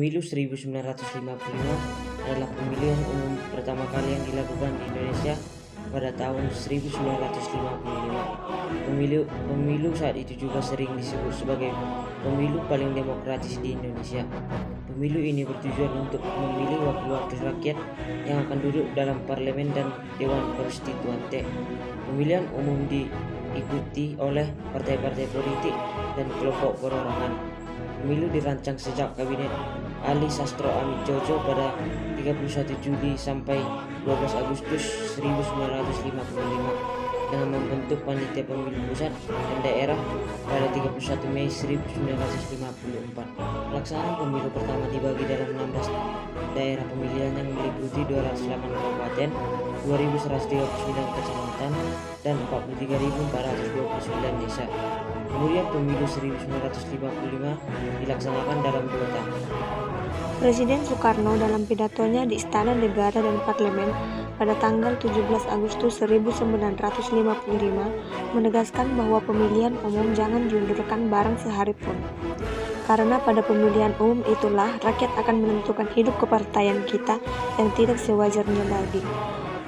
Pemilu 1955 adalah pemilihan umum pertama kali yang dilakukan di Indonesia pada tahun 1955. Pemilu saat itu juga sering disebut sebagai pemilu paling demokratis di Indonesia. Pemilu ini bertujuan untuk memilih wakil-wakil rakyat yang akan duduk dalam parlemen dan dewan konstituante. Pemilihan umum diikuti oleh partai-partai politik dan kelompok perorangan. Pemilu dirancang sejak Kabinet Ali Sastro Amit Djodjo pada 31 Juli sampai 12 Agustus 1955 dengan membentuk panitia pemilu pusat dan daerah pada 31 Mei 1954. Pelaksanaan pemilu pertama dibagi dalam 16 daerah pemilihan yang meliputi 208 kabupaten, 2.139 kecamatan, dan 43.429 desa. Kemudian pemilu 1955 dilaksanakan dalam 2 tahun. Presiden Soekarno dalam pidatonya di Istana Negara dan Parlemen pada tanggal 17 Agustus 1955 menegaskan bahwa pemilihan umum jangan diundurkan barang sehari pun. Karena pada pemilihan umum itulah rakyat akan menentukan hidup kepartaian kita yang tidak sewajarnya lagi.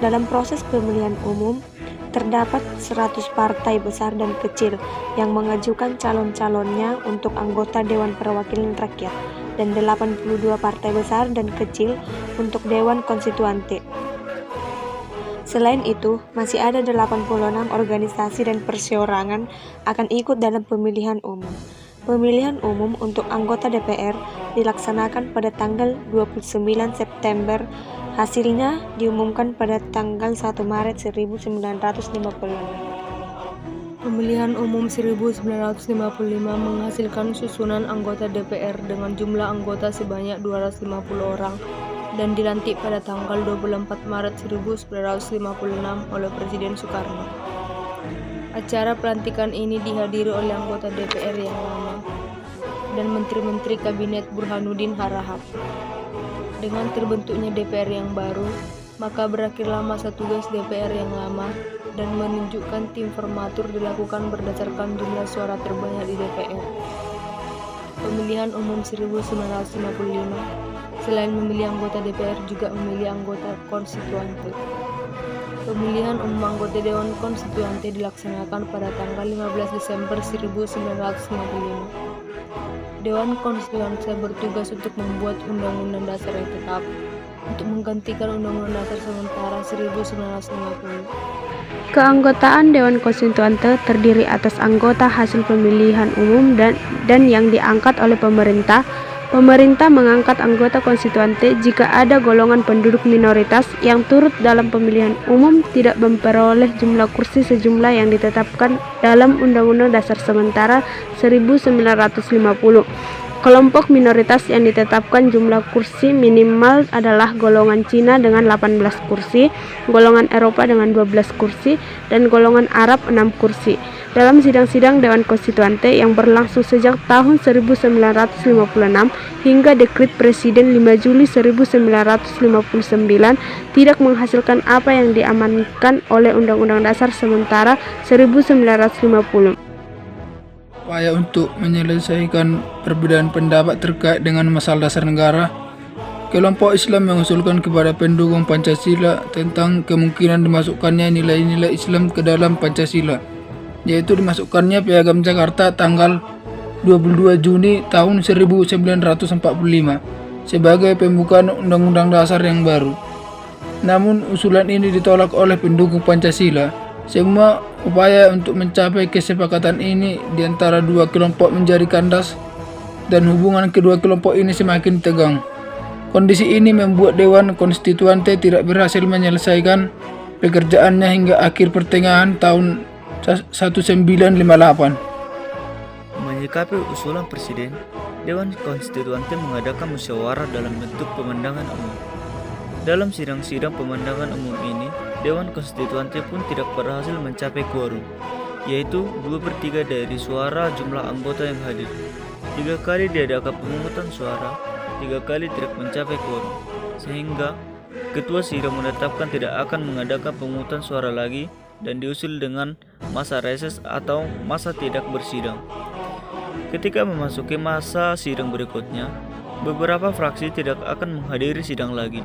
Dalam proses pemilihan umum, terdapat 100 partai besar dan kecil yang mengajukan calon-calonnya untuk anggota Dewan Perwakilan Rakyat dan 82 partai besar dan kecil untuk Dewan Konstituante. Selain itu, masih ada 86 organisasi dan perseorangan akan ikut dalam pemilihan umum. Pemilihan umum untuk anggota DPR dilaksanakan pada tanggal 29 September. Hasilnya diumumkan pada tanggal 1 Maret 1956. Pemilihan umum 1955 menghasilkan susunan anggota DPR dengan jumlah anggota sebanyak 250 orang dan dilantik pada tanggal 24 Maret 1956 oleh Presiden Soekarno. Acara pelantikan ini dihadiri oleh anggota DPR yang lama dan menteri-menteri Kabinet Burhanuddin Harahap. Dengan terbentuknya DPR yang baru, maka berakhirlah masa tugas DPR yang lama dan menunjukkan tim formatur dilakukan berdasarkan jumlah suara terbanyak di DPR. Pemilihan umum 1955 selain memilih anggota DPR juga memilih anggota konstituante. Pemilihan umum anggota Dewan Konstituante dilaksanakan pada tanggal 15 Desember 1955. Dewan Konstituante bertugas untuk membuat undang-undang dasar yang tetap untuk menggantikan Undang-Undang Dasar sementara 1950. Keanggotaan Dewan Konstituante terdiri atas anggota hasil pemilihan umum dan yang diangkat oleh pemerintah. Pemerintah mengangkat anggota konstituante jika ada golongan penduduk minoritas yang turut dalam pemilihan umum tidak memperoleh jumlah kursi sejumlah yang ditetapkan dalam Undang-Undang Dasar Sementara 1950. Kelompok minoritas yang ditetapkan jumlah kursi minimal adalah golongan Cina dengan 18 kursi, golongan Eropa dengan 12 kursi, dan golongan Arab 6 kursi. Dalam sidang-sidang Dewan Konstituante yang berlangsung sejak tahun 1956 hingga dekret Presiden 5 Juli 1959 tidak menghasilkan apa yang diamankan oleh Undang-Undang Dasar Sementara 1950. Upaya untuk menyelesaikan perbedaan pendapat terkait dengan masalah dasar negara, kelompok Islam mengusulkan kepada pendukung Pancasila tentang kemungkinan dimasukkannya nilai-nilai Islam ke dalam Pancasila, yaitu dimasukkannya Piagam Jakarta tanggal 22 Juni tahun 1945 sebagai pembukaan Undang-Undang Dasar yang baru. Namun usulan ini ditolak oleh pendukung Pancasila. Semua upaya untuk mencapai kesepakatan ini di antara dua kelompok menjadi kandas dan hubungan kedua kelompok ini semakin tegang. Kondisi ini membuat Dewan Konstituante tidak berhasil menyelesaikan pekerjaannya hingga akhir pertengahan tahun 1958. Menyikapi usulan Presiden, Dewan Konstituante mengadakan musyawarah dalam bentuk pemandangan umum. Dalam sidang-sidang pemandangan umum ini, Dewan Konstituante pun tidak berhasil mencapai quorum, yaitu 2/3 dari suara jumlah anggota yang hadir. 3 kali diadakan pemungutan suara, 3 kali tidak mencapai quorum, sehingga Ketua Sidang menetapkan tidak akan mengadakan pemungutan suara lagi dan diusul dengan masa reses atau masa tidak bersidang. Ketika memasuki masa sidang berikutnya, beberapa fraksi tidak akan menghadiri sidang lagi.